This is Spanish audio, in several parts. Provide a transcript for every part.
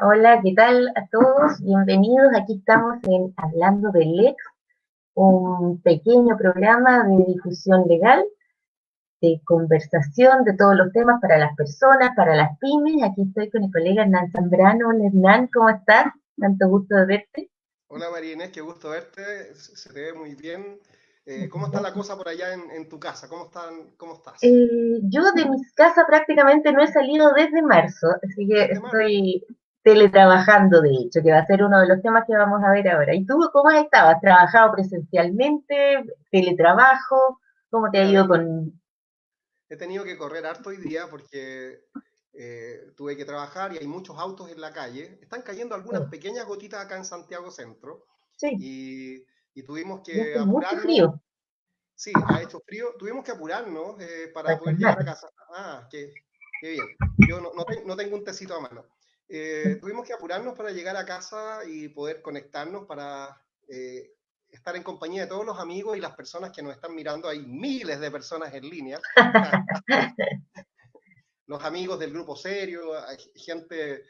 Hola, ¿qué tal a todos? Bienvenidos. Aquí estamos en Hablando de Lex, un pequeño programa de difusión legal, de conversación de todos los temas para las personas, para las pymes. Aquí estoy con el colega Hernán Zambrano. Hola, Hernán, ¿cómo estás? Tanto gusto de verte. Hola María Inés, qué gusto verte, se te ve muy bien. ¿Cómo está la cosa por allá en tu casa? ¿Cómo estás? Yo de mi casa prácticamente no he salido desde marzo, así que Desde marzo. estoy teletrabajando, de hecho, que va a ser uno de los temas que vamos a ver ahora. ¿Y tú cómo has estado? ¿Has trabajado presencialmente? ¿Teletrabajo? ¿Cómo te ha Mira, ido con...? he tenido que correr harto hoy día porque tuve que trabajar y hay muchos autos en la calle. Están cayendo algunas pequeñas gotitas acá en Santiago Centro Sí, y, y tuvimos y que hace mucho apurarnos. frío Sí, ha hecho frío. Tuvimos que apurarnos para para poder llegar a calmar. casa. Ah, qué bien. Yo no tengo un tecito a mano. Tuvimos que apurarnos para llegar a casa y poder conectarnos para estar en compañía de todos los amigos y las personas que nos están mirando. Hay miles de personas en línea. Los amigos del grupo serio, hay gente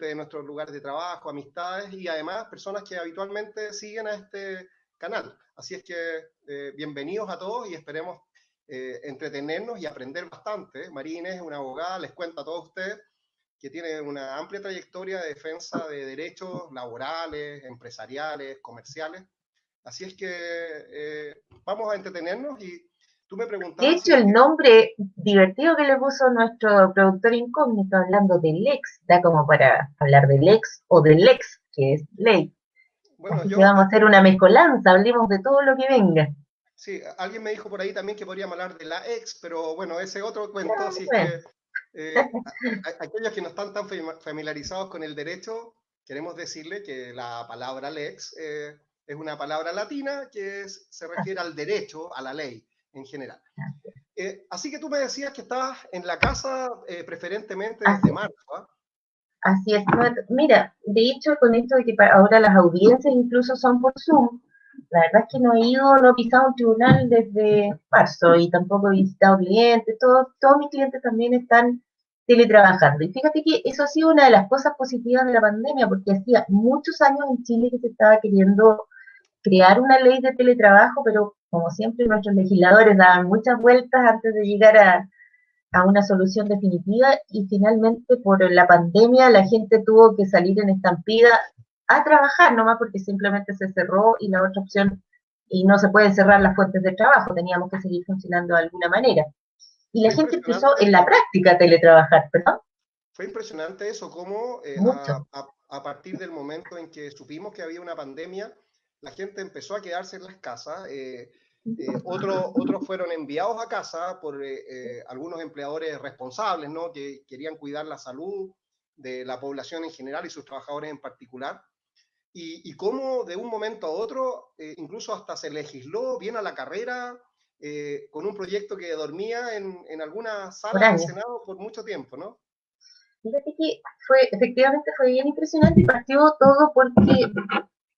de nuestros lugares de trabajo, amistades y además personas que habitualmente siguen a este canal. Así es que bienvenidos a todos y esperemos entretenernos y aprender bastante. María Inés es una abogada, les cuento a todos ustedes que tiene una amplia trayectoria de defensa de derechos laborales, empresariales, comerciales. Así es que vamos a entretenernos y tú me De preguntabas si hecho, es el que nombre divertido que le puso nuestro productor incógnito hablando del Lex, da como para hablar del Lex o del Lex, que es ley. bueno, Así que vamos a hacer una mezcolanza, hablemos de todo lo que venga. sí, alguien me dijo por ahí también que podríamos hablar de la ex, pero bueno, ese otro cuento, No, si es bueno, que aquellos que no están tan familiarizados con el derecho, queremos decirle que la palabra lex es una palabra latina que se refiere al derecho, a la ley en general. Así que tú me decías que estabas en la casa preferentemente desde así, marzo, ¿ah? así es. Mira, de hecho, con esto de que ahora las audiencias incluso son por Zoom, la verdad es que no he ido, no he pisado un tribunal desde marzo y tampoco he visitado clientes, todos mis clientes también están teletrabajando. Y fíjate que eso ha sido una de las cosas positivas de la pandemia, porque hacía muchos años en Chile que se estaba queriendo crear una ley de teletrabajo, pero como siempre nuestros legisladores daban muchas vueltas antes de llegar a una solución definitiva y finalmente por la pandemia la gente tuvo que salir en estampida a trabajar nomás porque simplemente se cerró y la otra opción, y no se pueden cerrar las fuentes de trabajo, teníamos que seguir funcionando de alguna manera. Y la Fue gente empezó impresionante en la práctica a teletrabajar, ¿perdón? Fue impresionante eso, cómo Mucho. a partir del momento en que supimos que había una pandemia, la gente empezó a quedarse en las casas. Otros fueron enviados a casa por algunos empleadores responsables, ¿no? Que querían cuidar la salud de la población en general y sus trabajadores en particular. Y cómo de un momento a otro, incluso hasta se legisló bien a la carrera, con un proyecto que dormía en algunas Por salas del años. Senado por mucho tiempo, ¿no? Fíjate que efectivamente fue bien impresionante y partió todo porque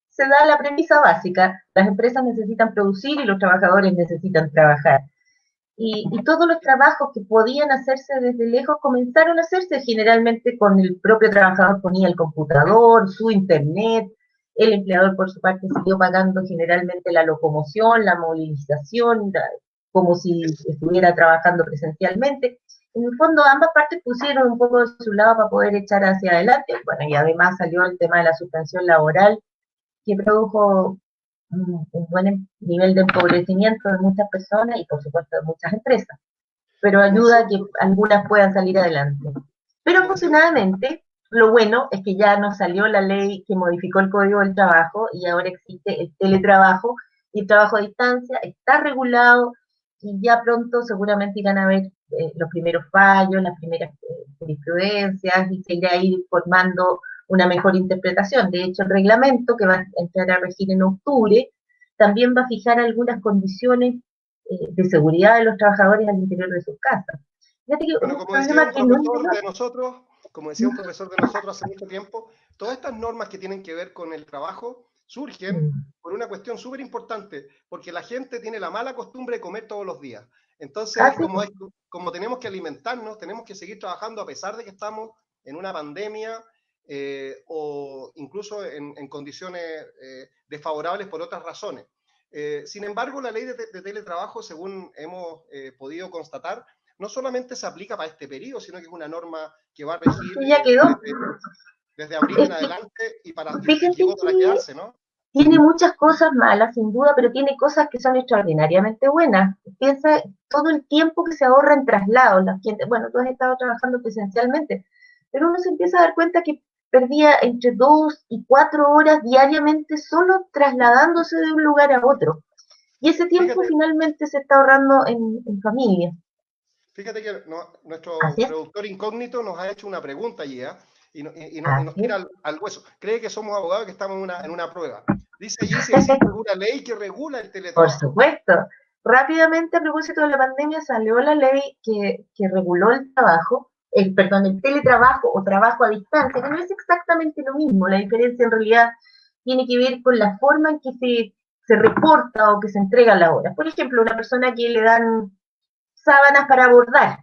se da la premisa básica, las empresas necesitan producir y los trabajadores necesitan trabajar. Y todos los trabajos que podían hacerse desde lejos comenzaron a hacerse generalmente con el propio trabajador ponía el computador, su internet, el empleador por su parte siguió pagando generalmente la locomoción, la movilización, como si estuviera trabajando presencialmente. En el fondo ambas partes pusieron un poco de su lado para poder echar hacia adelante. Bueno, y además salió el tema de la suspensión laboral que produjo un buen nivel de empobrecimiento de muchas personas y por supuesto de muchas empresas, pero Como ayuda decía a que algunas puedan salir adelante. Pero como decía un, afortunadamente, lo bueno es que ya nos salió la ley que modificó el Código del Trabajo y ahora existe el teletrabajo y el trabajo a distancia, está regulado y ya pronto seguramente irán a ver los primeros fallos, las primeras jurisprudencias y se irá a ir formando una mejor interpretación. De hecho, el reglamento que va a entrar a regir en octubre también va a fijar algunas condiciones de seguridad de los trabajadores al interior de sus casas. Fíjate que bueno, un problema que no es menor. como decía un profesor de nosotros hace mucho tiempo, todas estas normas que tienen que ver con el trabajo surgen por una cuestión súper importante, porque la gente tiene la mala costumbre de comer todos los días. Entonces, Así, como tenemos que alimentarnos, tenemos que seguir trabajando a pesar de que estamos en una pandemia, o incluso en condiciones desfavorables por otras razones. Sin embargo, la ley de teletrabajo, según hemos podido constatar, no solamente se aplica para este periodo, sino que es una norma que va a regir Sí, ya quedó. desde abril en adelante y Fíjense llegó para que quedarse, ¿no? tiene muchas cosas malas, sin duda, pero tiene cosas que son extraordinariamente buenas. Piensa todo el tiempo que se ahorra en traslados. La gente, bueno, tú has estado trabajando presencialmente, pero uno se empieza a dar cuenta que perdía entre 2 y 4 horas diariamente solo trasladándose de un lugar a otro. Y ese tiempo Fíjate, finalmente se está ahorrando en familia. fíjate que nuestro Así es, productor incógnito nos ha hecho una pregunta allí, ¿eh? Y nos así es. tira al hueso. Cree que somos abogados que estamos en una prueba. Dice allí si existe alguna ley que regula el Por teletrabajo. supuesto. Rápidamente, a propósito de la pandemia, salió la ley que reguló el trabajo, perdón, el teletrabajo o trabajo a distancia, que no es exactamente lo mismo. La diferencia en realidad tiene que ver con la forma en que se reporta o que se entrega la hora. Por ejemplo, una persona que le dan sábanas para bordar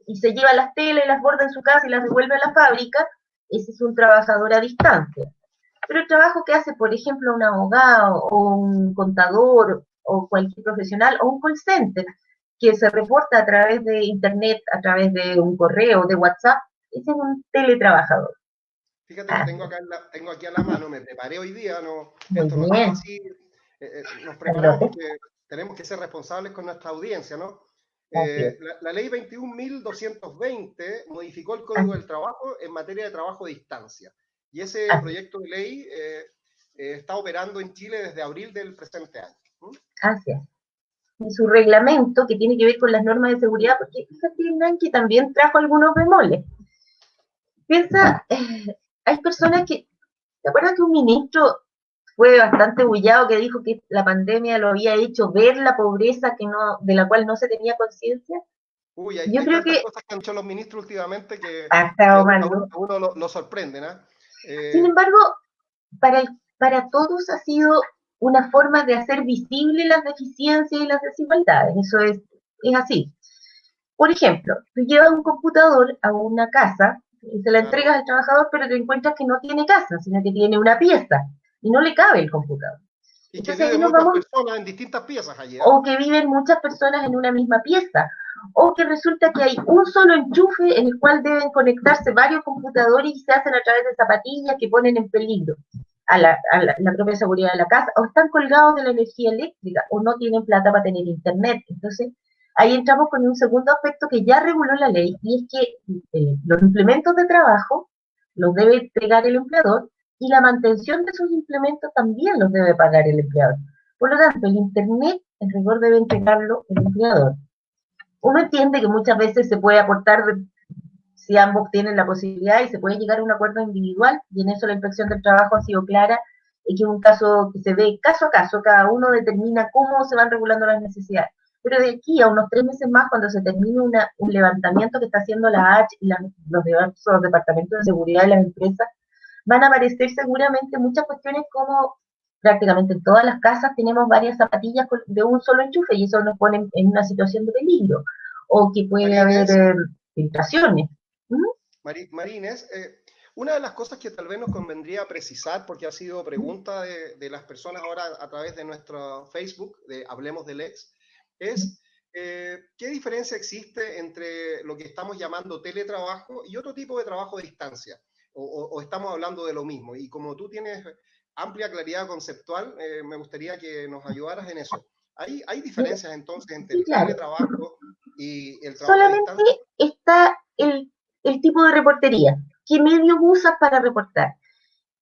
y se lleva las telas y las borda en su casa y las devuelve a la fábrica, ese es un trabajador a distancia. Pero el trabajo que hace, por ejemplo, un abogado o un contador o cualquier profesional o un call center que se reporta a través de internet, a través de un correo, de WhatsApp, ese es un teletrabajador. Fíjate que Ah, tengo aquí a la mano, me preparé hoy día, no, muy esto no estaba bien, así, nos preparamos Carlote. porque tenemos que ser responsables con nuestra audiencia, ¿no? Así es. La ley 21.220 modificó el Código Así, del Trabajo en materia de trabajo a distancia. Y ese así, proyecto de ley está operando en Chile desde abril del presente año. así es. Y su reglamento, que tiene que ver con las normas de seguridad, porque fíjate, que también trajo algunos bemoles. Piensa, hay personas que, ¿te acuerdas que un ministro fue bastante bullado que dijo que la pandemia lo había hecho ver la pobreza que no, de la cual no se tenía conciencia? Uy, Yo hay creo tantas que cosas que han hecho los ministros últimamente ha que estado mal, ¿no? a uno lo sorprenden, ¿eh? Sin Eh, embargo, para todos ha sido una forma de hacer visibles las deficiencias y las desigualdades. Eso es así. Por ejemplo, tú llevas un computador a una casa y se la entregas claro. al trabajador, pero te encuentras que no tiene casa, sino que tiene una pieza y no le cabe el computador. Y que Entonces ahí viven nos muchas vamos, personas en distintas piezas allí, ¿eh? o que viven muchas personas en una misma pieza, o que resulta que hay un solo enchufe en el cual deben conectarse varios computadores y se hacen a través de zapatillas que ponen en peligro la propia seguridad de la casa, o están colgados de la energía eléctrica, o no tienen plata para tener internet. Entonces, ahí entramos con un segundo aspecto que ya reguló la ley, y es que los implementos de trabajo los debe entregar el empleador y la mantención de sus implementos también los debe pagar el empleador. Por lo tanto, el Internet, en rigor, debe entregarlo el empleador. Uno entiende que muchas veces se puede aportar si ambos tienen la posibilidad y se puede llegar a un acuerdo individual, y en eso la inspección del trabajo ha sido clara, y que es un caso que se ve caso a caso, cada uno determina cómo se van regulando las necesidades. Pero de aquí a unos 3 meses más, cuando se termine un levantamiento que está haciendo la H y los diversos departamentos de seguridad de las empresas, van a aparecer seguramente muchas cuestiones como prácticamente en todas las casas tenemos varias zapatillas de un solo enchufe y eso nos pone en una situación de peligro o que puede haber Marines, filtraciones. ¿Mm? Marines, una de las cosas que tal vez nos convendría precisar, porque ha sido pregunta de las personas ahora a través de nuestro Facebook, de Hablemos del Ex, es ¿qué diferencia existe entre lo que estamos llamando teletrabajo y otro tipo de trabajo a distancia? O estamos hablando de lo mismo? Y como tú tienes amplia claridad conceptual, me gustaría que nos ayudaras en eso. ¿Hay Mira, diferencias entonces entre sí, el claro. teletrabajo y el trabajo a Solamente distancia? está el tipo de reportería. ¿Qué medios usas para reportar?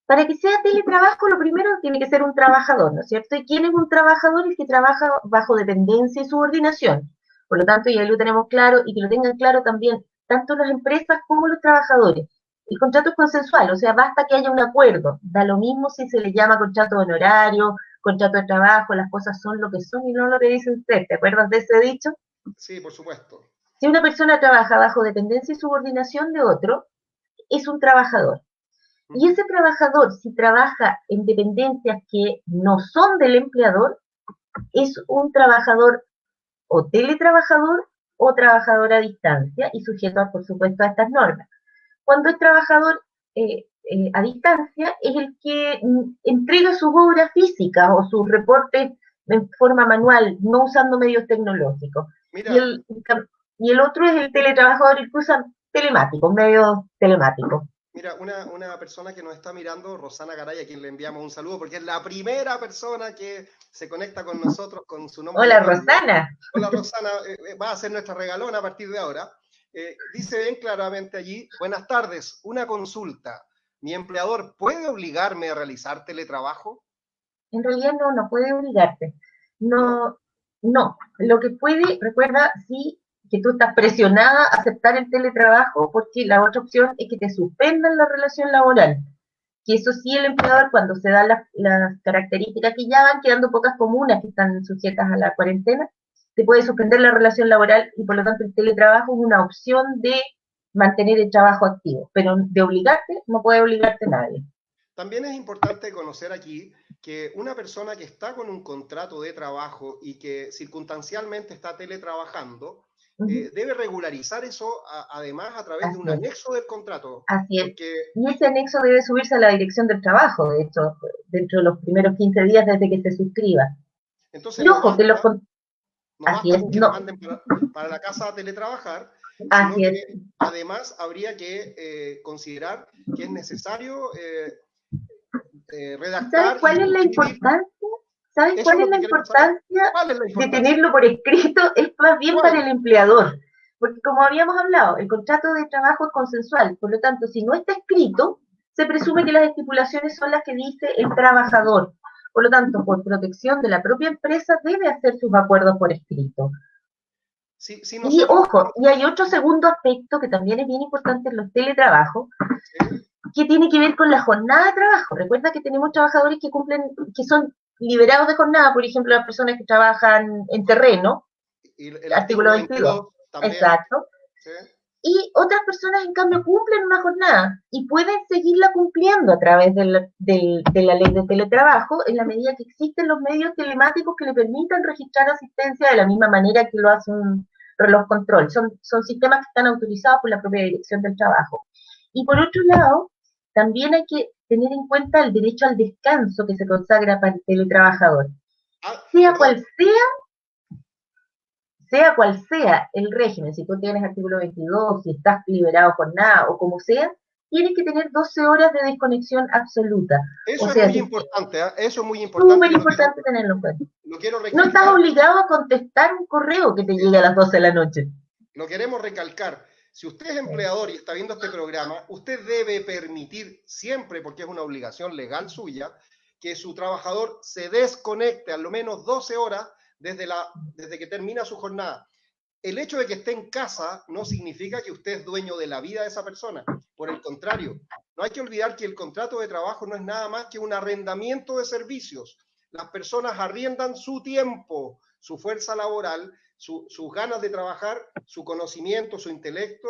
Para que sea teletrabajo, lo primero tiene que ser un trabajador, ¿no es cierto? ¿Y quién es un trabajador? El que trabaja bajo dependencia y subordinación. Por lo tanto, ya lo tenemos claro y que lo tengan claro también tanto las empresas como los trabajadores. El contrato es consensual, o sea, basta que haya un acuerdo. Da lo mismo si se le llama contrato de honorario, contrato de trabajo, las cosas son lo que son y no lo que dice usted. ¿Te acuerdas de ese dicho? Sí, por supuesto. Si una persona trabaja bajo dependencia y subordinación de otro, es un trabajador. Y Ujú. ese trabajador, si trabaja en dependencias que no son del empleador, es un trabajador o teletrabajador o trabajador a distancia y sujeto, por supuesto, a estas normas. Cuando es trabajador a distancia es el que entrega sus obras físicas o sus reportes en forma manual, no usando medios tecnológicos. Y Mira, el, y el otro es el teletrabajador que usa telemáticos, medios telemáticos. mira, una persona que nos está mirando, Rosana Garay, a quien le enviamos un saludo, porque es la primera persona que se conecta con nosotros con su nombre y Hola, apellido. Rosana. Hola Rosana, va a ser nuestra regalona a partir de ahora. Dice bien claramente allí, buenas tardes, una consulta. ¿Mi empleador puede obligarme a realizar teletrabajo? En realidad no puede obligarte. ¿No? No, no. Lo que puede, recuerda, sí, que tú estás presionada a aceptar el teletrabajo porque la otra opción es que te suspendan la relación laboral. Que eso sí, el empleador, cuando se dan las características que ya van quedando pocas comunas que están sujetas a la cuarentena, te puede suspender la relación laboral y por lo tanto el teletrabajo es una opción de mantener el trabajo activo, pero de obligarte no puede obligarte nadie. También es importante conocer aquí que una persona que está con un contrato de trabajo y que circunstancialmente está teletrabajando, Uh -huh. debe regularizar eso además a través de un Así es. anexo del contrato, Así es. porque Y ese anexo debe subirse a la dirección del trabajo, de hecho, dentro de los primeros 15 días desde que se suscriba. entonces Y ojo, que los... no Así basta es, con que lo no, manden para la casa a teletrabajar, sino así es. que además habría que considerar que es necesario ¿Sabes redactar y cuál es la suscribir. importancia? ¿Sabes Eso es cuál es lo la que queremos saber. importancia ¿Cuál es la de importancia? tenerlo por escrito? Es más bien para ¿Cuál? el empleador. Porque como habíamos hablado, el contrato de trabajo es consensual. Por lo tanto, si no está escrito, se presume que las estipulaciones son las que dice el trabajador. Por lo tanto, por protección de la propia empresa, debe hacer sus acuerdos por escrito. Si Y nosotros ojo, y hay otro segundo aspecto que también es bien importante en los teletrabajos, ¿sí? que tiene que ver con la jornada de trabajo. Recuerda que tenemos trabajadores que cumplen, que son liberados de jornada, por ejemplo, las personas que trabajan en terreno, Y el artículo artículo 22. 22 también. Exacto. ¿Sí? Y otras personas, en cambio, cumplen una jornada y pueden seguirla cumpliendo a través de la ley de teletrabajo en la medida que existen los medios telemáticos que le permitan registrar asistencia de la misma manera que lo hace un reloj control. Son sistemas que están autorizados por la propia dirección del trabajo. Y por otro lado, también hay que tener en cuenta el derecho al descanso que se consagra para el teletrabajador. Ah, Sea perdón. cual sea el régimen, si tú tienes artículo 22, si estás liberado por nada o como sea, tienes que tener 12 horas de desconexión absoluta. O Eso es sea, muy si, importante, ¿eh? Eso es muy importante. súper Yo importante tenerlo en cuenta. lo quiero No estás recalcar. obligado a contestar un correo que te llegue a las 12 de la noche. Lo queremos recalcar. Si usted es empleador y está viendo este programa, usted debe permitir siempre, porque es una obligación legal suya, que su trabajador se desconecte al menos 12 horas desde que termina su jornada. El hecho de que esté en casa no significa que usted es dueño de la vida de esa persona. Por el contrario, no hay que olvidar que el contrato de trabajo no es nada más que un arrendamiento de servicios. Las personas arriendan su tiempo, su fuerza laboral, sus ganas de trabajar, su conocimiento, su intelecto,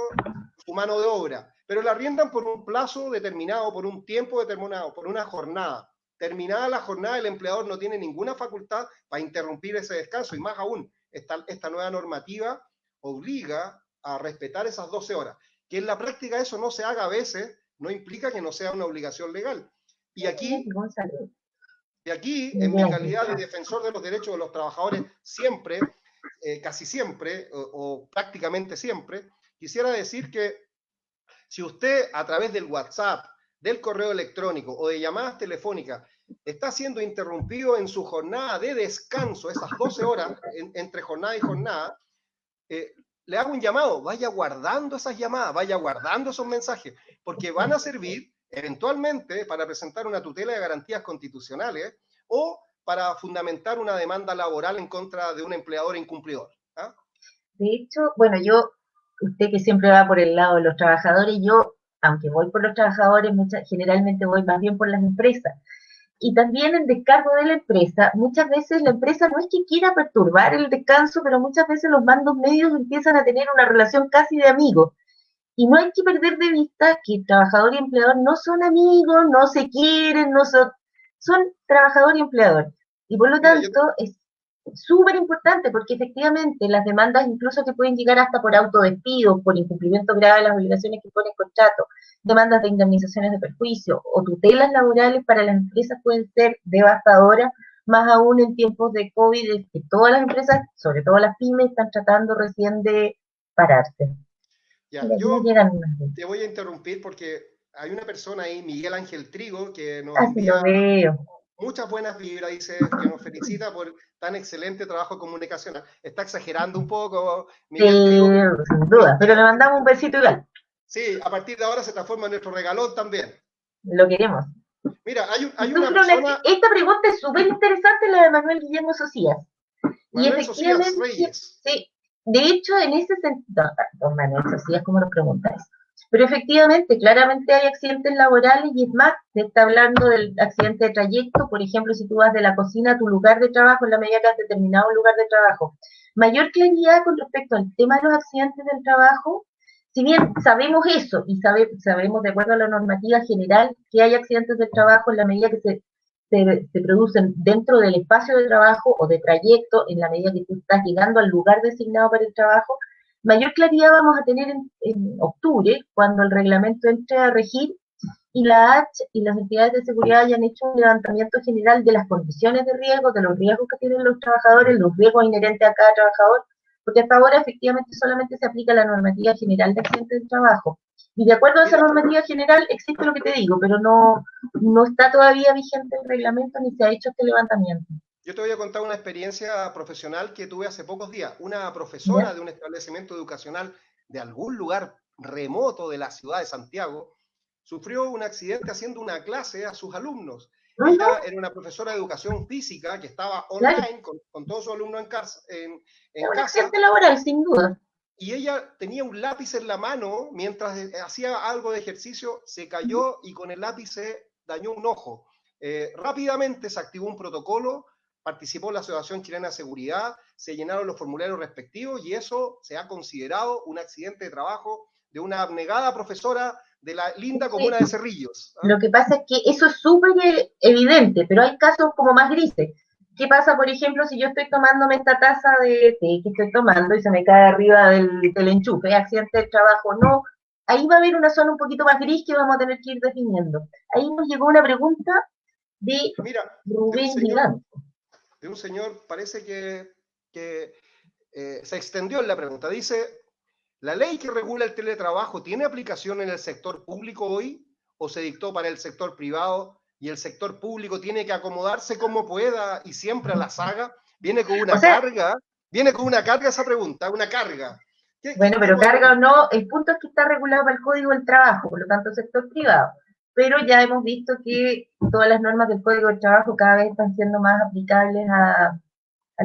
su mano de obra, pero la arriendan por un plazo determinado, por un tiempo determinado, por una jornada. Terminada la jornada, el empleador no tiene ninguna facultad para interrumpir ese descanso, y más aún, esta nueva normativa obliga a respetar esas 12 horas. Que en la práctica eso no se haga a veces, no implica que no sea una obligación legal. Y aquí, en mi calidad de defensor de los derechos de los trabajadores, siempre, casi siempre, o prácticamente siempre, quisiera decir que si usted a través del WhatsApp, del correo electrónico o de llamadas telefónicas está siendo interrumpido en su jornada de descanso, esas 12 horas entre jornada y jornada, le hago un llamado, vaya guardando esas llamadas, vaya guardando esos mensajes, porque van a servir eventualmente para presentar una tutela de garantías constitucionales o para fundamentar una demanda laboral en contra de un empleador incumplidor. ¿Ah? De hecho, bueno, usted que siempre va por el lado de los trabajadores, yo, aunque voy por los trabajadores, generalmente voy más bien por las empresas. Y también el descargo de la empresa, muchas veces la empresa no es que quiera perturbar el descanso, pero muchas veces los mandos medios empiezan a tener una relación casi de amigos. Y no hay que perder de vista que trabajador y empleador no son amigos, no se quieren, no son trabajador y empleador. Y por lo Mira, tanto, súper importante porque efectivamente las demandas incluso que pueden llegar hasta por autodespido, por incumplimiento grave de las obligaciones que pone el contrato, demandas de indemnizaciones de perjuicio o tutelas laborales para las empresas pueden ser devastadoras, más aún en tiempos de COVID, es que todas las empresas, sobre todo las pymes, están tratando recién de pararse. Ya, Mira, ya yo llegan unas veces. te voy a interrumpir porque hay una persona ahí, Miguel Ángel Trigo, que nos Así lo envía veo. muchas buenas vibras, dice que nos felicita por tan excelente trabajo comunicacional. Está exagerando un poco, Sí, Miguel Trigo, sin pero duda, pero le mandamos un besito igual, sí, a partir de ahora se transforma en nuestro regalón también. lo queremos. Mira, hay una Sufre persona, esta pregunta es súper interesante, la de Manuel Guillermo Socias. Y Manuel Socias efectivamente, Reyes. sí, de hecho, en ese sentido, don Manuel Socias, ¿cómo nos preguntáis? Pero efectivamente, claramente hay accidentes laborales y es más, se está hablando del accidente de trayecto, por ejemplo, si tú vas de la cocina a tu lugar de trabajo, en la medida que has determinado un lugar de trabajo. Mayor claridad con respecto al tema de los accidentes del trabajo, si bien sabemos eso y sabemos de acuerdo a la normativa general que hay accidentes del trabajo en la medida que se producen dentro del espacio de trabajo o de trayecto, en la medida que tú estás llegando al lugar designado para el trabajo, mayor claridad vamos a tener en octubre, cuando el reglamento entre a regir y la H y las entidades de seguridad hayan hecho un levantamiento general de las condiciones de riesgo, de los riesgos que tienen los trabajadores, los riesgos inherentes a cada trabajador, porque hasta ahora efectivamente solamente se aplica la normativa general de accidentes de trabajo. Y de acuerdo a esa Mira, normativa general existe lo que te digo, pero no está todavía vigente el reglamento ni se ha hecho este levantamiento. yo te voy a contar una experiencia profesional que tuve hace pocos días. Una ¿Ya? profesora de un establecimiento educacional de algún lugar remoto de la ciudad de Santiago sufrió un accidente haciendo una clase a sus alumnos. Uh Ella -huh, era una profesora de educación física que estaba claro, online con todos sus alumnos es en un casa accidente laboral, sin duda. y ella tenía un lápiz en la mano mientras hacía algo de ejercicio, se cayó y con el lápiz se dañó un ojo. Rápidamente se activó un protocolo, participó la Asociación Chilena de Seguridad, se llenaron los formularios respectivos y eso se ha considerado un accidente de trabajo de una abnegada profesora de la linda Sí, comuna de Cerrillos. ¿Ah? lo que pasa es que eso es súper evidente, pero hay casos como más grises. ¿Qué pasa, por ejemplo, si yo estoy tomándome esta taza de té que estoy tomando y se me cae arriba del enchufe, accidente del trabajo? No, ahí va a haber una zona un poquito más gris que vamos a tener que ir definiendo. Ahí nos llegó una pregunta de Mira, Rubén Gigante. de un señor parece que se extendió en la pregunta. Dice, ¿la ley que regula el teletrabajo tiene aplicación en el sector público hoy o se dictó para el sector privado y el sector público tiene que acomodarse como pueda y siempre a la saga? O sea, Viene con una carga esa pregunta, una carga. bueno, Qué pero podemos? carga o no, el punto es que está regulado para el Código del Trabajo, por lo tanto, sector privado. Pero ya hemos visto que todas las normas del Código del Trabajo cada vez están siendo más aplicables a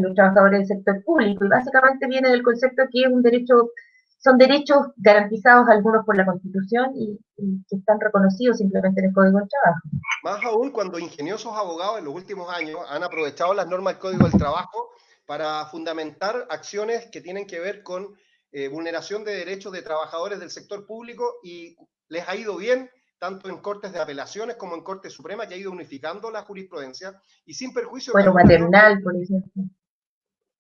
los trabajadores del sector público y básicamente viene del concepto que es un derecho, son derechos garantizados algunos por la Constitución y que están reconocidos simplemente en el Código del Trabajo. Más aún cuando ingeniosos abogados en los últimos años han aprovechado las normas del Código del Trabajo para fundamentar acciones que tienen que ver con vulneración de derechos de trabajadores del sector público y les ha ido bien tanto en cortes de apelaciones como en Corte Suprema, que ha ido unificando la jurisprudencia y sin perjuicio que Fuero algunas normas, maternal, por ejemplo.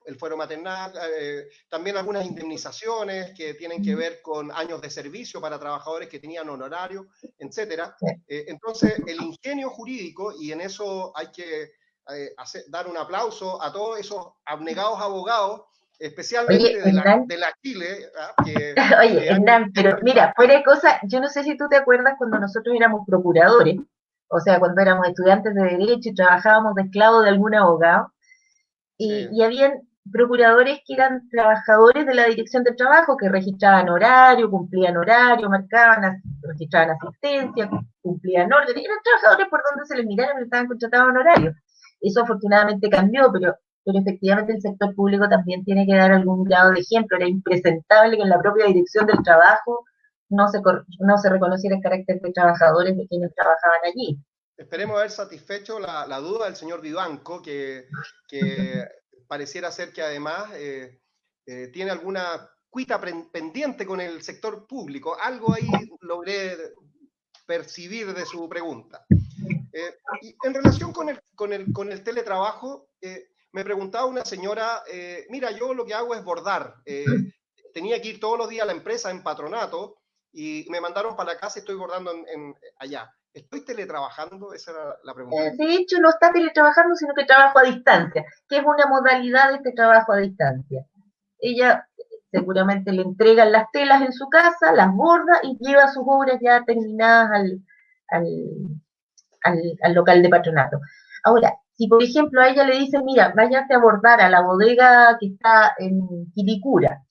el fuero maternal, también algunas indemnizaciones que tienen que ver con años de servicio para trabajadores que tenían honorario, etcétera. Sí. Entonces, el ingenio jurídico, y en eso hay que dar un aplauso a todos esos abnegados abogados, Oye, especialmente Hernán, de la Chile, oye, que han Hernán, pero mira, fuera de cosa, yo no sé si tú te acuerdas cuando nosotros éramos procuradores, o sea, cuando éramos estudiantes de Derecho y trabajábamos de esclavo de algún abogado, sí, y habían procuradores que eran trabajadores de la Dirección del Trabajo, que registraban horario, marcaban, registraban asistencia, cumplían orden, eran trabajadores por donde se les mirara, pero estaban contratados en horario. Eso afortunadamente cambió, pero efectivamente el sector público también tiene que dar algún grado de ejemplo. Era impresentable que en la propia Dirección del Trabajo no se reconociera el carácter de trabajadores de quienes trabajaban allí. esperemos haber satisfecho la duda del señor Vivanco, que pareciera ser que además tiene alguna cuita pendiente con el sector público. Algo ahí logré percibir de su pregunta. Y en relación con el teletrabajo, me preguntaba una señora, mira, yo lo que hago es bordar. Tenía que ir todos los días a la empresa en patronato y me mandaron para la casa y estoy bordando allá. ¿Estoy teletrabajando? Esa era la pregunta. De hecho, no está teletrabajando, sino que trabajo a distancia, que es una modalidad de este trabajo a distancia. Ella seguramente le entregan las telas en su casa, las borda y lleva sus obras ya terminadas al, al local de patronato. Ahora, si por ejemplo a ella le dicen, mira, váyase a bordar a la bodega que está en Quilicura,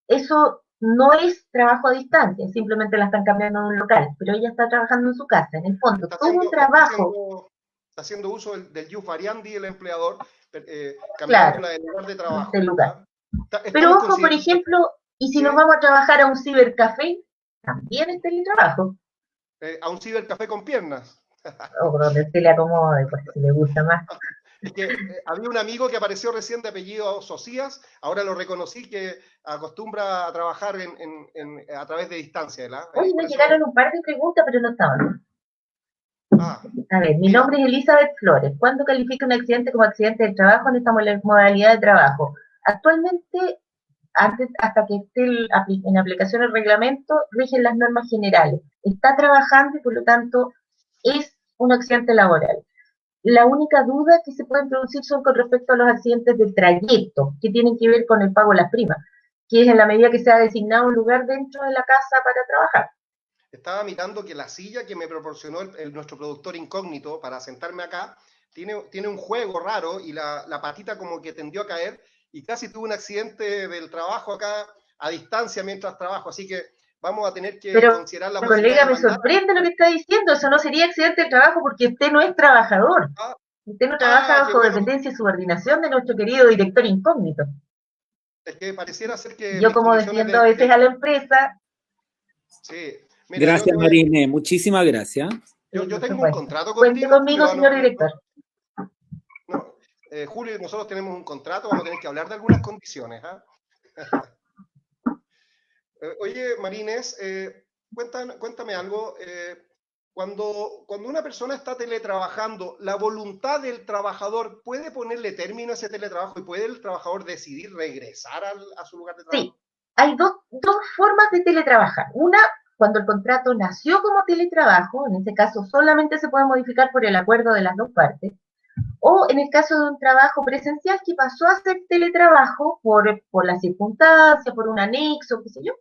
eso no es trabajo a distancia, simplemente la están cambiando de un local, pero ella está trabajando en su casa, en el fondo, todo un trabajo. Está haciendo uso del jus variandi el empleador, cambiándola Claro, de lugar de trabajo. del lugar. Pero Estamos ojo, por ejemplo, y si nos vamos a trabajar a un cibercafé, también es teletrabajo. A un cibercafé con piernas. O donde se le acomode, pues si le gusta más. Es que había un amigo que apareció recién de apellido Socias, ahora lo reconocí, que acostumbra a trabajar a través de distancia. Oye, me llegaron un par de preguntas, pero no estaban. A ver, mi nombre es Elizabeth Flores. ¿Cuándo califica un accidente como accidente de trabajo en esta modalidad de trabajo? Actualmente, hasta que esté en aplicación el reglamento, rigen las normas generales. Está trabajando y por lo tanto es un accidente laboral. La única duda que se pueden producir son con respecto a los accidentes de trayecto, que tienen que ver con el pago de las primas, que es en la medida que se ha designado un lugar dentro de la casa para trabajar. Estaba mirando que la silla que me proporcionó nuestro productor incógnito para sentarme acá tiene un juego raro y la patita como que tendió a caer y casi tuve un accidente del trabajo acá a distancia mientras trabajo, así que vamos a tener que considerar la posibilidad. Colega, me sorprende lo que está diciendo, eso no sería accidente de trabajo porque usted no es trabajador. Usted no trabaja bajo dependencia y subordinación de nuestro querido director incógnito. Es que pareciera ser que yo como defiendo a veces a la empresa. Sí. Mira, gracias, Marine, muchísimas gracias. Yo tengo un contrato contigo. Cuente conmigo, Julio, señor director. Julio, nosotros tenemos un contrato, vamos a tener que hablar de algunas condiciones. Oye, Marines, cuéntame algo. Cuando una persona está teletrabajando, ¿la voluntad del trabajador puede ponerle término a ese teletrabajo y puede el trabajador decidir regresar a su lugar de trabajo? Sí, hay dos formas de teletrabajar. Una, cuando el contrato nació como teletrabajo, en ese caso solamente se puede modificar por el acuerdo de las dos partes, o en el caso de un trabajo presencial que pasó a ser teletrabajo por la circunstancia, por un anexo, qué sé yo.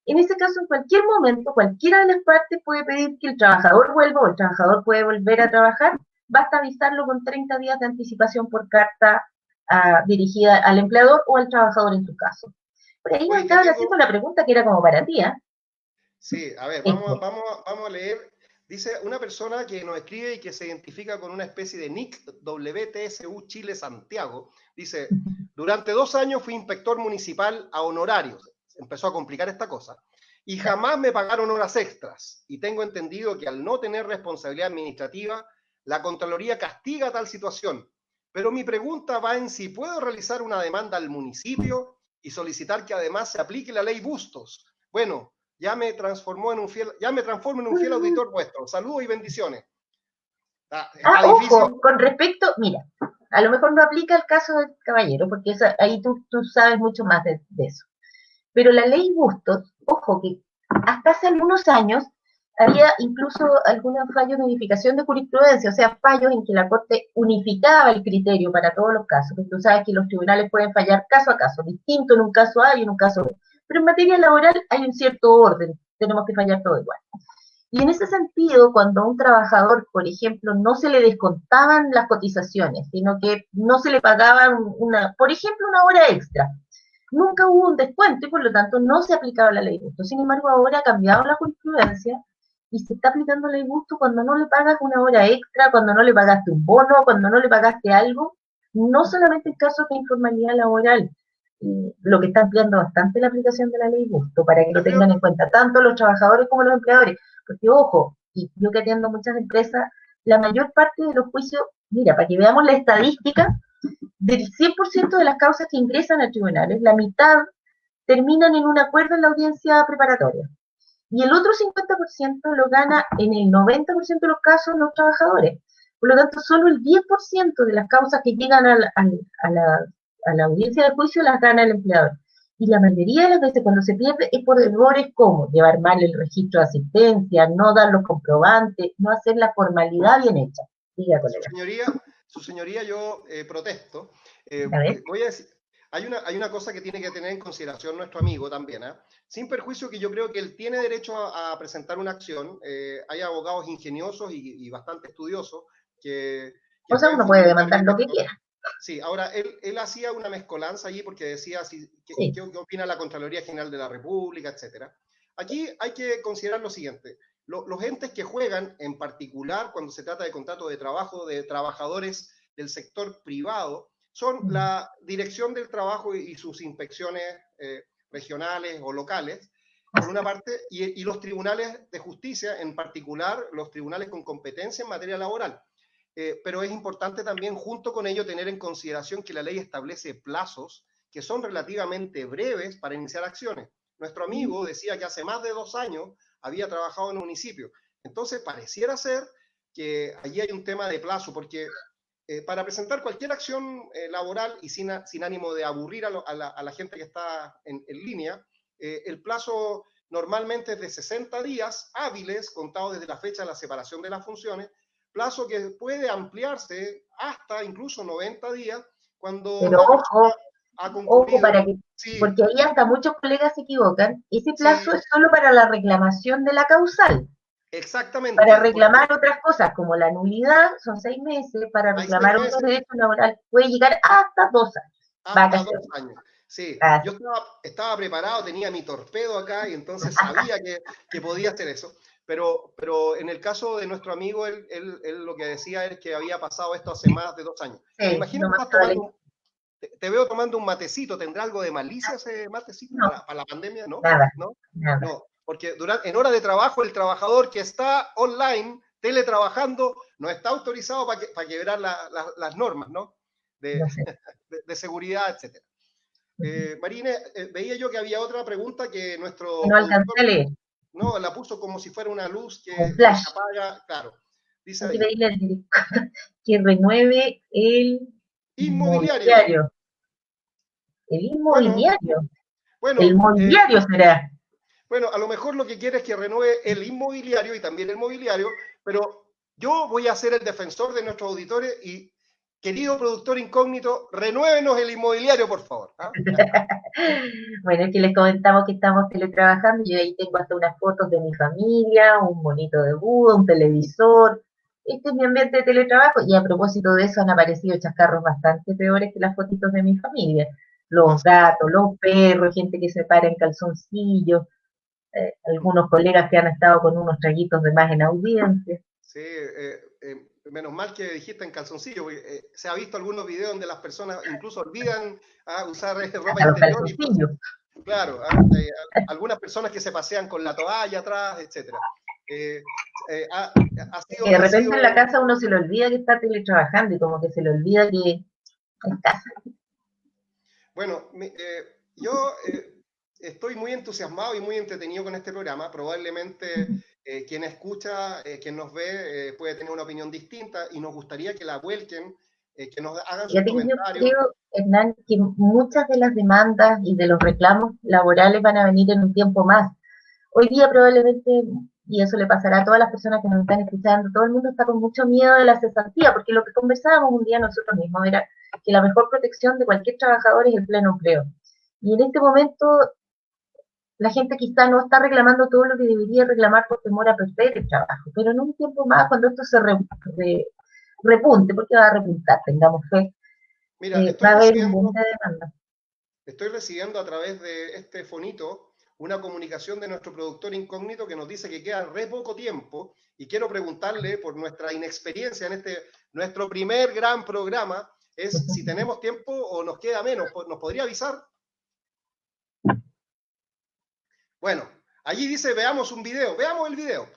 En ese caso, en cualquier momento, cualquiera de las partes puede pedir que el trabajador vuelva o el trabajador puede volver a trabajar, basta avisarlo con 30 días de anticipación por carta dirigida al empleador o al trabajador en su caso. Por ahí me estaban haciendo una pregunta que era como para ti, ¿eh? Sí, a ver, vamos a leer. Dice una persona que nos escribe y que se identifica con una especie de nick WTSU Chile Santiago. Dice, durante 2 años fui inspector municipal a honorarios. Empezó a complicar esta cosa. Y jamás me pagaron horas extras. Y tengo entendido que al no tener responsabilidad administrativa, la Contraloría castiga tal situación. Pero mi pregunta va en si puedo realizar una demanda al municipio y solicitar que además se aplique la ley Bustos. Bueno, ya me transformo en un fiel auditor vuestro. Saludos y bendiciones. Ojo, con respecto, mira, a lo mejor no aplica el caso del caballero, porque ahí tú sabes mucho más de eso. Pero la ley Bustos, ojo, que hasta hace algunos años había incluso algunos fallos de unificación de jurisprudencia, o sea, fallos en que la Corte unificaba el criterio para todos los casos, porque tú sabes que los tribunales pueden fallar caso a caso, distinto en un caso A y en un caso B. Pero en materia laboral hay un cierto orden, tenemos que fallar todo igual. Y en ese sentido, cuando a un trabajador, por ejemplo, no se le descontaban las cotizaciones, sino que no se le pagaban por ejemplo, una hora extra, nunca hubo un descuento y por lo tanto no se aplicaba la ley Bustos. Sin embargo, ahora ha cambiado la jurisprudencia y se está aplicando la ley Bustos cuando no le pagas una hora extra, cuando no le pagaste un bono, cuando no le pagaste algo, no solamente en casos de informalidad laboral, lo que está ampliando bastante la aplicación de la ley Bustos para que lo tengan en cuenta tanto los trabajadores como los empleadores. Porque, ojo, y yo que atiendo muchas empresas, la mayor parte de los juicios, mira, para que veamos la estadística, del 100% de las causas que ingresan a tribunales, la mitad terminan en un acuerdo en la audiencia preparatoria. Y el otro 50% lo gana en el 90% de los casos los trabajadores. Por lo tanto, solo el 10% de las causas que llegan a la audiencia de juicio las gana el empleador. Y la mayoría de las veces cuando se pierde es por errores como llevar mal el registro de asistencia, no dar los comprobantes, no hacer la formalidad bien hecha. Diga, colega. Su señoría, yo protesto. Voy a decir, hay una cosa que tiene que tener en consideración nuestro amigo también, sin perjuicio que yo creo que él tiene derecho a presentar una acción. Hay abogados ingeniosos y bastante estudiosos que o sea, uno puede demandar lo que quiera. Sí, ahora él hacía una mezcolanza allí porque decía qué opina la Contraloría General de la República, etcétera. Aquí hay que considerar lo siguiente. Los entes que juegan, en particular cuando se trata de contratos de trabajo de trabajadores del sector privado, son la Dirección del Trabajo y sus inspecciones regionales o locales, por una parte, y los tribunales de justicia, en particular los tribunales con competencia en materia laboral. Pero es importante también, junto con ello, tener en consideración que la ley establece plazos que son relativamente breves para iniciar acciones. Nuestro amigo decía que hace más de 2 años había trabajado en un municipio. Entonces, pareciera ser que allí hay un tema de plazo, porque para presentar cualquier acción laboral y sin ánimo de aburrir a la gente que está en línea, el plazo normalmente es de 60 días hábiles, contados desde la fecha de la separación de las funciones, plazo que puede ampliarse hasta incluso 90 días cuando pero ojo, ha concluido. Para que, sí. Porque ahí hasta muchos colegas se equivocan, ese plazo es solo para la reclamación de la causal. Exactamente. Para reclamar otras cosas, como la nulidad, son 6 meses, para reclamar otros derechos laborales puede llegar hasta 2 años. Hasta 2 años. Sí, yo estaba preparado, tenía mi torpedo acá y entonces sabía que podía hacer eso. Pero en el caso de nuestro amigo, él lo que decía es que había pasado esto hace más de 2 años. Sí, me imagino que te veo tomando un matecito. ¿Tendrá algo de malicia ese matecito para la pandemia? ¿No? Nada. No, porque en hora de trabajo el trabajador que está online, teletrabajando, no está autorizado para quebrar las normas, ¿no? De seguridad, etcétera. Marine, veía yo que había otra pregunta que nuestro no alcancé a leer. No, la puso como si fuera una luz que se apaga, claro. Dice ahí, que renueve el inmobiliario. El inmobiliario. Bueno, el mobiliario será. Bueno, a lo mejor lo que quiere es que renueve el inmobiliario y también el mobiliario, pero yo voy a ser el defensor de nuestros auditores y, querido productor incógnito, renuévenos el inmobiliario, por favor. Bueno, es que les comentamos que estamos teletrabajando y ahí tengo hasta unas fotos de mi familia, un monito de Buda, un televisor. Este es mi ambiente de teletrabajo y a propósito de eso han aparecido chascarros bastante peores que las fotitos de mi familia. Los gatos, los perros, gente que se para en calzoncillos, algunos colegas que han estado con unos traguitos de más en audiencia. Sí, menos mal que dijiste en calzoncillo, porque se ha visto algunos videos donde las personas incluso olvidan usar ropa interior. Y, claro, algunas personas que se pasean con la toalla atrás, etcétera. De repente en la casa uno se le olvida que está teletrabajando y como que se le olvida que en casa. Bueno, yo estoy muy entusiasmado y muy entretenido con este programa. Probablemente quien escucha, quien nos ve, puede tener una opinión distinta y nos gustaría que la vuelquen, que nos hagan sus comentarios. Yo creo, Hernán, que muchas de las demandas y de los reclamos laborales van a venir en un tiempo más. Hoy día probablemente, y eso le pasará a todas las personas que nos están escuchando, todo el mundo está con mucho miedo de la cesantía, porque lo que conversábamos un día nosotros mismos era que la mejor protección de cualquier trabajador es el pleno empleo. Y en este momento la gente quizá no está reclamando todo lo que debería reclamar por temor a perder el trabajo, pero en un tiempo más, cuando esto se repunte, porque va a repuntar, tengamos fe, mira, va a haber un boom de demanda. Estoy recibiendo a través de este fonito una comunicación de nuestro productor incógnito que nos dice que queda re poco tiempo y quiero preguntarle por nuestra inexperiencia en nuestro primer gran programa, es si tenemos tiempo o nos queda menos. ¿Nos podría avisar? Bueno, allí dice veamos un video. Veamos el video.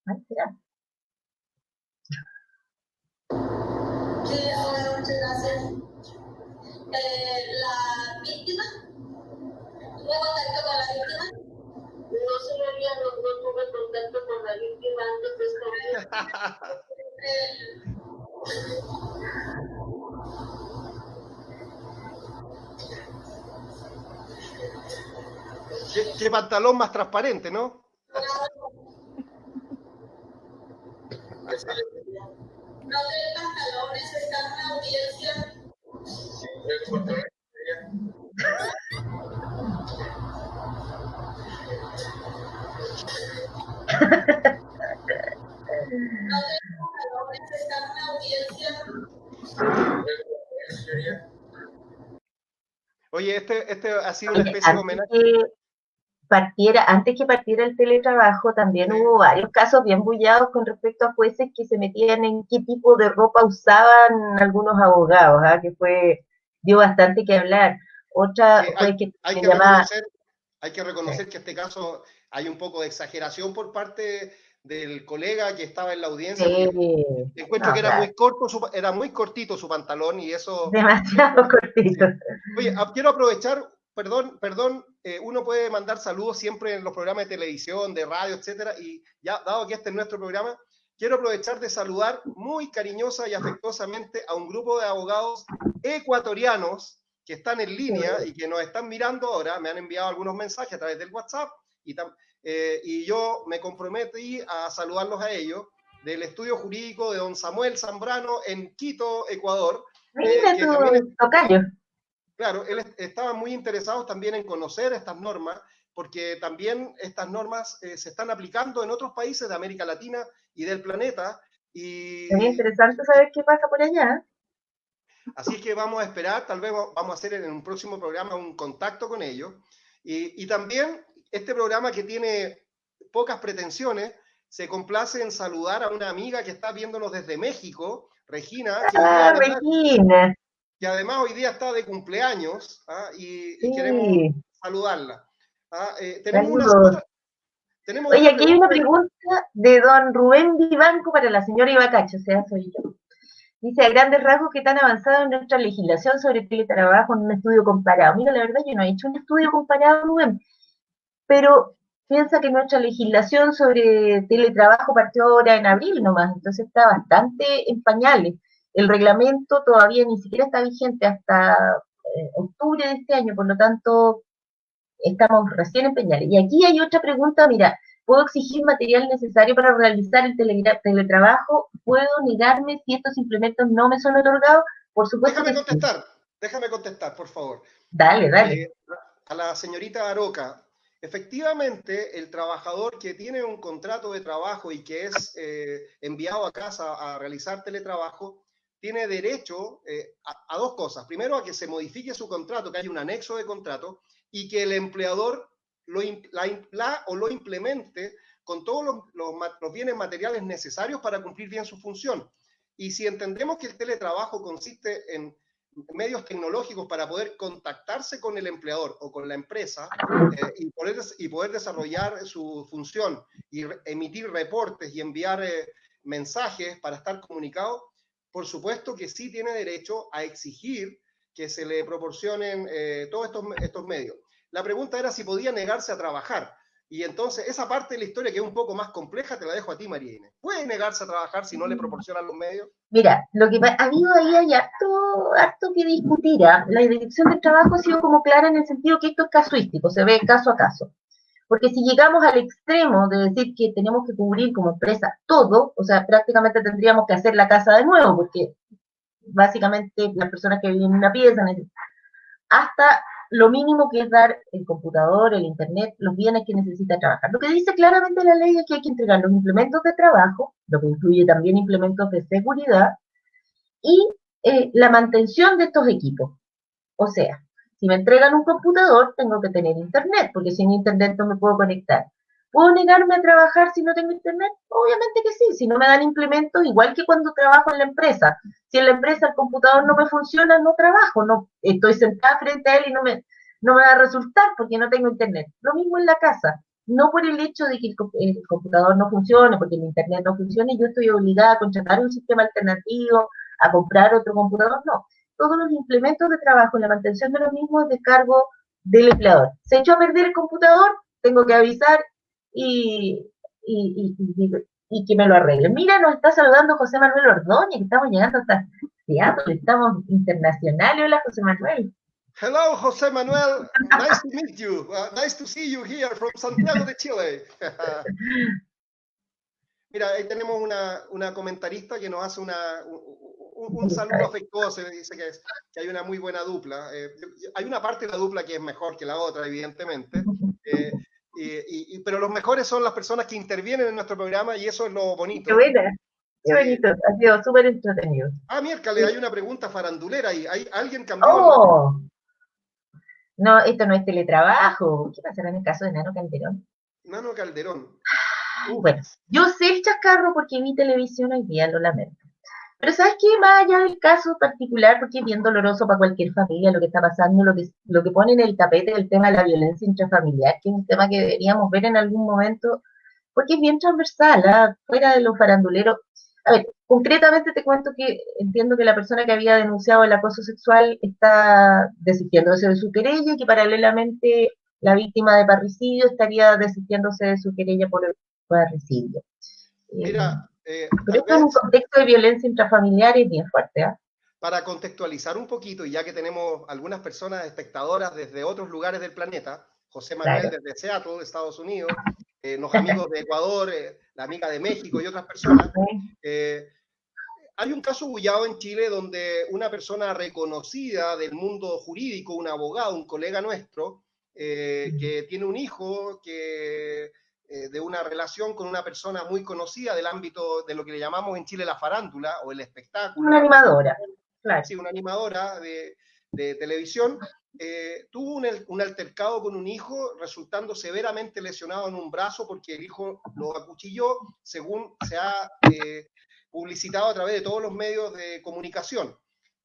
Muchas gracias. La víctima, ¿tuvo contacto con la víctima? No, señoría, no tuve contacto con la ¿Qué pantalón más transparente, ¿no? No de pantalones, está en una audiencia. Oye, este ha sido una Oye, especie de homenaje. Antes que partiera el teletrabajo, también hubo varios casos bien bullados con respecto a jueces que se metían en qué tipo de ropa usaban algunos abogados, dio bastante que hablar. Otra fue que Hay se que llamaba... reconocer que este caso hay un poco de exageración por parte del colega que estaba en la audiencia, porque encuentro no, que claro, era muy cortito su pantalón y eso... demasiado cortito. Sí. Oye, quiero aprovechar, perdón, uno puede mandar saludos siempre en los programas de televisión, de radio, etcétera, y ya, dado que este es nuestro programa, quiero aprovechar de saludar muy cariñosa y afectuosamente a un grupo de abogados ecuatorianos que están en línea y que nos están mirando ahora. Me han enviado algunos mensajes a través del WhatsApp y yo me comprometí a saludarlos a ellos del estudio jurídico de don Samuel Zambrano en Quito, Ecuador. Mira Que tu también, tocayo. claro, él estaba muy interesado también en conocer estas normas, porque también estas normas se están aplicando en otros países de América Latina y del planeta. Sería interesante saber qué pasa por allá. Así es que vamos a esperar, tal vez vamos a hacer en un próximo programa un contacto con ellos. Y también este programa, que tiene pocas pretensiones, se complace en saludar a una amiga que está viéndonos desde México, Regina, que hoy día Regina. que además hoy día está de cumpleaños, y queremos Sí. saludarla. Saludos. Oye, aquí hay una pregunta de don Rubén Vivanco para la señora Ibacacho, o sea, soy yo. Dice, a grandes rasgos, ¿qué tan avanzada es nuestra legislación sobre teletrabajo en un estudio comparado? Mira, la verdad, yo no he hecho un estudio comparado, Rubén, pero piensa que nuestra legislación sobre teletrabajo partió ahora en abril nomás, entonces está bastante en pañales. El reglamento todavía ni siquiera está vigente hasta octubre de este año, por lo tanto, estamos recién en pañales. Y aquí hay otra pregunta, mira, ¿puedo exigir material necesario para realizar el teletrabajo? ¿Puedo negarme si estos implementos no me son otorgados? Por supuesto que sí. Déjame contestar, por favor. Dale. A la señorita Aroca, efectivamente, el trabajador que tiene un contrato de trabajo y que es enviado a casa a realizar teletrabajo, tiene derecho a dos cosas. Primero, a que se modifique su contrato, que haya un anexo de contrato, y que el empleador lo implemente con todos los bienes materiales necesarios para cumplir bien su función. Y si entendemos que el teletrabajo consiste en medios tecnológicos para poder contactarse con el empleador o con la empresa y poder desarrollar su función y emitir reportes y enviar mensajes para estar comunicado, por supuesto que sí tiene derecho a exigir que se le proporcionen todos estos medios. La pregunta era si podía negarse a trabajar. Y entonces esa parte de la historia, que es un poco más compleja, te la dejo a ti, María Inés. ¿Puede negarse a trabajar si no le proporcionan los medios? Mira, lo que ha habido ahí hay harto que discutir. La dirección del trabajo ha sido como clara en el sentido que esto es casuístico, se ve caso a caso. Porque si llegamos al extremo de decir que tenemos que cubrir como empresa todo, o sea, prácticamente tendríamos que hacer la casa de nuevo, porque básicamente las personas que viven en una pieza necesitan hasta lo mínimo que es dar el computador, el internet, los bienes que necesita trabajar. Lo que dice claramente la ley es que hay que entregar los implementos de trabajo, lo que incluye también implementos de seguridad, y la mantención de estos equipos. O sea, si me entregan un computador, tengo que tener internet, porque sin internet no me puedo conectar. ¿Puedo negarme a trabajar si no tengo internet? Obviamente que sí, si no me dan implementos, igual que cuando trabajo en la empresa. Si en la empresa el computador no me funciona, no trabajo, no estoy sentada frente a él y no me va a resultar porque no tengo internet. Lo mismo en la casa. No por el hecho de que el computador no funcione, porque el internet no funcione, yo estoy obligada a contratar un sistema alternativo, a comprar otro computador, no. Todos los implementos de trabajo y la mantención de los mismos es de cargo del empleador. Se echó a perder el computador, tengo que avisar y y que me lo arreglen. Mira, nos está saludando José Manuel Ordóñez, que estamos llegando hasta Seattle, estamos internacionales. Hola, José Manuel. Hello, José Manuel. Nice to meet you. Nice to see you here from Santiago de Chile. Mira, ahí tenemos una comentarista que nos hace un saludo afectuoso, dice que hay una muy buena dupla. Hay una parte de la dupla que es mejor que la otra, evidentemente, pero los mejores son las personas que intervienen en nuestro programa y eso es lo bonito. Qué buena, qué bonito, ha sido súper entretenido. Miércoles, hay una pregunta farandulera ahí. ¿Alguien cambió? ¡Oh! No, esto no es teletrabajo. ¿Qué pasará en el caso de Nano Calderón? Nano Calderón. Bueno, yo sé el chascarro porque vi televisión hoy día, lo lamento. Pero ¿sabes qué? Más allá del caso particular, porque es bien doloroso para cualquier familia lo que está pasando, lo que pone en el tapete el tema de la violencia intrafamiliar, que es un tema que deberíamos ver en algún momento, porque es bien transversal, fuera de los faranduleros. A ver, concretamente te cuento que entiendo que la persona que había denunciado el acoso sexual está desistiéndose de su querella y que paralelamente la víctima de parricidio estaría desistiéndose de su querella por parricidio. Mira, pero esto en un contexto de violencia intrafamiliar es bien fuerte. Para contextualizar un poquito, y ya que tenemos algunas personas espectadoras desde otros lugares del planeta, José Manuel desde Seattle, Estados Unidos, los amigos de Ecuador, la amiga de México y otras personas, hay un caso bullado en Chile donde una persona reconocida del mundo jurídico, un abogado, un colega nuestro, que tiene un hijo que de una relación con una persona muy conocida del ámbito de lo que le llamamos en Chile la farándula o el espectáculo. Una animadora, claro. Sí, una animadora de televisión. Tuvo un altercado con un hijo, resultando severamente lesionado en un brazo porque el hijo lo acuchilló, según se ha publicitado a través de todos los medios de comunicación.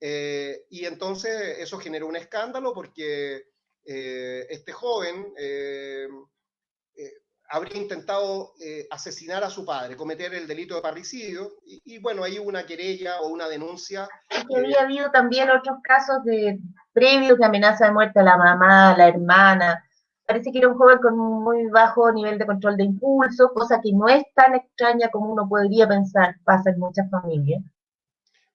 Y entonces eso generó un escándalo porque este joven habría intentado asesinar a su padre, cometer el delito de parricidio, y bueno, hay una querella o una denuncia. Y había habido también otros casos previos de amenaza de muerte a la mamá, a la hermana. Parece que era un joven con un muy bajo nivel de control de impulso, cosa que no es tan extraña como uno podría pensar, pasa en muchas familias.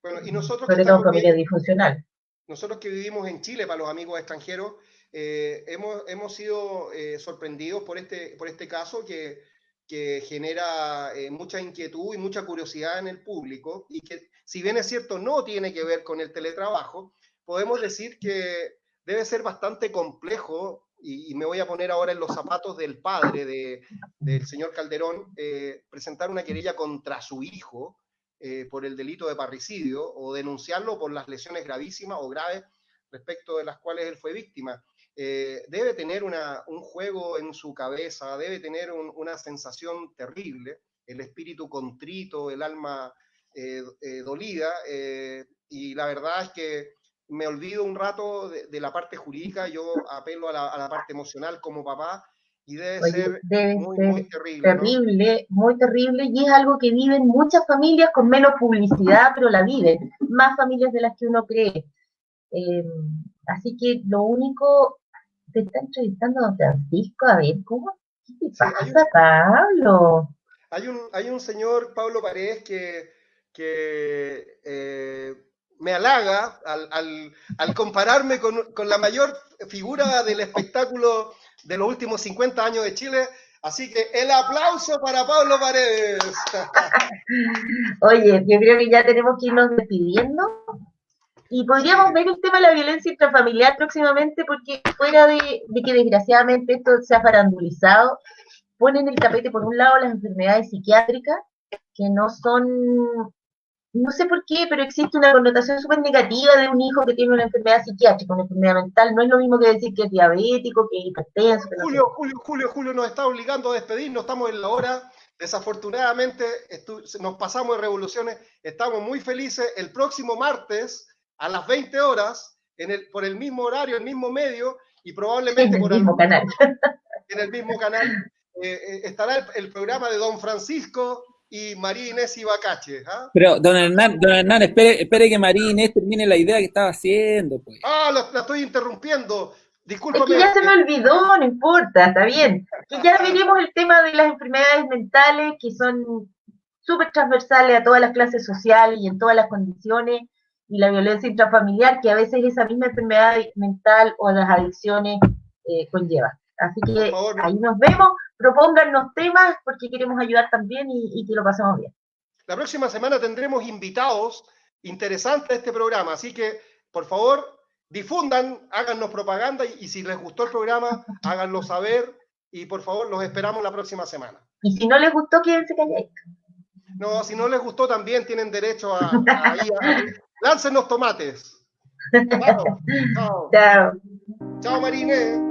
Bueno, y nosotros sobre todo en familias disfuncionales. Nosotros que vivimos en Chile, para los amigos extranjeros, hemos sido sorprendidos por este caso que genera mucha inquietud y mucha curiosidad en el público, y que, si bien es cierto, no tiene que ver con el teletrabajo, podemos decir que debe ser bastante complejo, y me voy a poner ahora en los zapatos del padre del señor Calderón, presentar una querella contra su hijo por el delito de parricidio o denunciarlo por las lesiones gravísimas o graves respecto de las cuales él fue víctima. Debe tener un juego en su cabeza, debe tener una sensación terrible, el espíritu contrito, el alma dolida, y la verdad es que me olvido un rato de la parte jurídica, yo apelo a la parte emocional como papá, y debe ser muy terrible. Terrible, ¿no? Muy terrible, y es algo que viven muchas familias con menos publicidad, pero la viven, más familias de las que uno cree. Así que lo único, te está entrevistando don Francisco, a ver, ¿cómo? ¿Qué te pasa, Pablo? Hay un señor, Pablo Paredes, que me halaga al compararme con la mayor figura del espectáculo de los últimos 50 años de Chile. Así que el aplauso para Pablo Paredes. Oye, yo creo que ya tenemos que irnos despidiendo. Y podríamos ver el tema de la violencia intrafamiliar próximamente, porque fuera de que desgraciadamente esto se ha farandulizado, ponen el tapete por un lado las enfermedades psiquiátricas, que no son, no sé por qué, pero existe una connotación súper negativa de un hijo que tiene una enfermedad psiquiátrica, una enfermedad mental. No es lo mismo que decir que es diabético, que es hipertenso. Julio nos está obligando a despedirnos, estamos en la hora. Desafortunadamente nos pasamos de revoluciones, estamos muy felices. El próximo martes a las 20 horas, por el mismo horario, el mismo medio, y probablemente en el mismo canal. En el mismo canal estará el programa de Don Francisco y María Inés Ibacache. ¿Eh? Pero, don Hernán, espere que María Inés termine la idea que estaba haciendo, pues. La estoy interrumpiendo. Discúlpame. que ya se me olvidó, no importa, está bien. Que ya veremos el tema de las enfermedades mentales, que son súper transversales a todas las clases sociales y en todas las condiciones, y la violencia intrafamiliar, que a veces esa misma enfermedad mental o las adicciones conlleva. Así que favor, ahí nos vemos, propóngannos temas, porque queremos ayudar también y que lo pasemos bien. la próxima semana tendremos invitados interesantes a este programa, así que, por favor, difundan, háganos propaganda y si les gustó el programa, háganlo saber y, por favor, los esperamos la próxima semana. Y si no les gustó, quédense calladitos. No, si no les gustó también tienen derecho a láncenos tomates. Vamos. Chao. Chao. Chao, Marine.